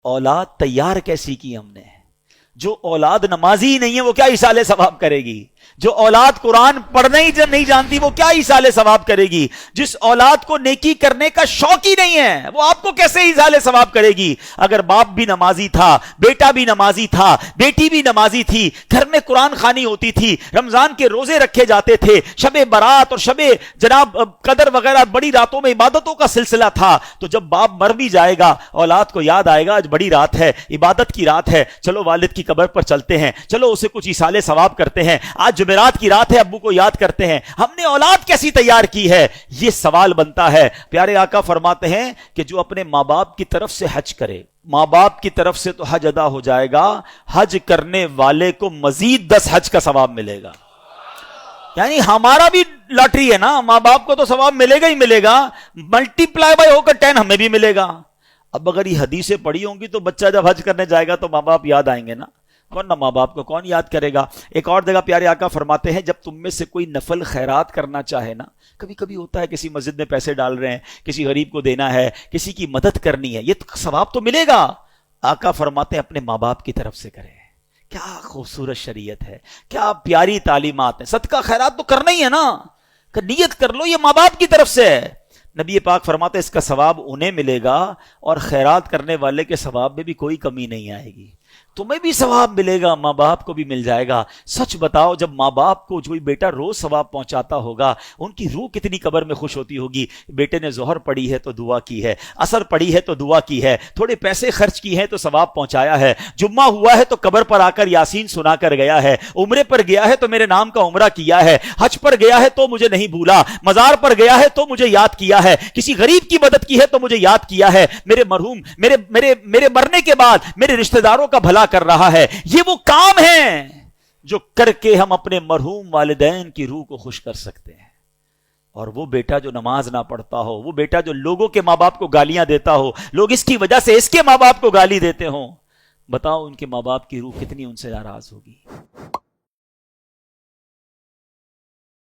اولاد تیار کیسی کی ہم نے؟ جو اولاد نمازی نہیں ہے وہ کیا ایصال ثواب کرے گی؟ جو اولاد قرآن پڑھنا ہی نہیں جانتی وہ کیا ایصال ثواب کرے گی؟ جس اولاد کو نیکی کرنے کا شوق ہی نہیں ہے وہ آپ کو کیسے ایصال ثواب کرے گی؟ اگر باپ بھی نمازی تھا، بیٹا بھی نمازی تھا، بیٹی بھی نمازی تھی، گھر میں قرآن خوانی ہوتی تھی، رمضان کے روزے رکھے جاتے تھے، شب برات اور شب جناب قدر وغیرہ بڑی راتوں میں عبادتوں کا سلسلہ تھا، تو جب باپ مر بھی جائے گا اولاد کو یاد آئے گا آج بڑی رات ہے، عبادت کی رات ہے، چلو والد کی قبر پر چلتے ہیں، چلو اسے کچھ ایصال ثواب کرتے ہیں، آج جمعرات کی رات ہے ابو کو یاد کرتے ہیں۔ ہم نے اولاد کیسی تیار کی ہے؟ یہ سوال بنتا ہے۔ پیارے آقا فرماتے ہیں کہ جو اپنے ماں باپ کی طرف سے حج کرے، ماں باپ کی طرف سے تو حج ادا ہو جائے گا، حج کرنے والے کو مزید 10 حج کا ثواب ملے گا۔ یعنی ہمارا بھی لاٹری ہے نا، ماں باپ کو تو ثواب ملے گا ہی ملے گا، ملٹی پلائی بائی ہو کر 10 ہمیں بھی ملے گا۔ اب اگر یہ حدیثیں پڑھی ہوں گی تو بچہ جب حج کرنے جائے گا تو ماں باپ یاد آئیں گے نا، ورنہ ماں باپ کو کون یاد کرے گا؟ ایک اور جگہ پیارے آقا فرماتے ہیں جب تم میں سے کوئی نفل خیرات کرنا چاہے نا، کبھی کبھی ہوتا ہے کسی مسجد میں پیسے ڈال رہے ہیں، کسی غریب کو دینا ہے، کسی کی مدد کرنی ہے، یہ ثواب تو ملے گا۔ آقا فرماتے ہیں اپنے ماں باپ کی طرف سے کرے۔ کیا خوبصورت شریعت ہے، کیا پیاری تعلیمات ہیں۔ صدقہ خیرات تو کرنا ہی ہے نا، کہ نیت کر لو یہ ماں باپ کی طرف سے ہے۔ نبی پاک فرماتے ہیں اس کا ثواب انہیں ملے گا اور خیرات کرنے والے کے ثواب میں بھی کوئی کمی نہیں آئے گی، تمہیں بھی ثواب ملے گا، ماں باپ کو بھی مل جائے گا۔ سچ بتاؤ جب ماں باپ کو کوئی بیٹا روز ثواب پہنچاتا ہوگا ان کی روح کتنی قبر میں خوش ہوتی ہوگی۔ بیٹے نے ظہر پڑھی ہے تو دعا کی ہے، عصر پڑھی ہے تو دعا کی ہے، تھوڑے پیسے خرچ کی ہیں تو ثواب پہنچایا ہے، جمعہ ہوا ہے تو قبر پر آ کر یاسین سنا کر گیا ہے، عمرے پر گیا ہے تو میرے نام کا عمرہ کیا ہے، حج پر گیا ہے تو مجھے نہیں بھولا، مزار پر گیا ہے تو مجھے یاد کیا ہے، کسی غریب کی مدد کی ہے تو مجھے یاد کیا ہے، میرے مرحوم میرے مرنے کے بعد میرے رشتہ داروں کا بھلا کر رہا ہے۔ یہ وہ کام ہیں جو کر کے ہم اپنے مرحوم والدین کی روح کو خوش کر سکتے ہیں۔ اور وہ بیٹا جو نماز نہ پڑھتا ہو، وہ بیٹا جو لوگوں کے ماں باپ کو گالیاں دیتا ہو، لوگ اس کی وجہ سے اس کے ماں باپ کو گالی دیتے ہوں، بتاؤ ان کے ماں باپ کی روح کتنی ان سے ناراض ہوگی۔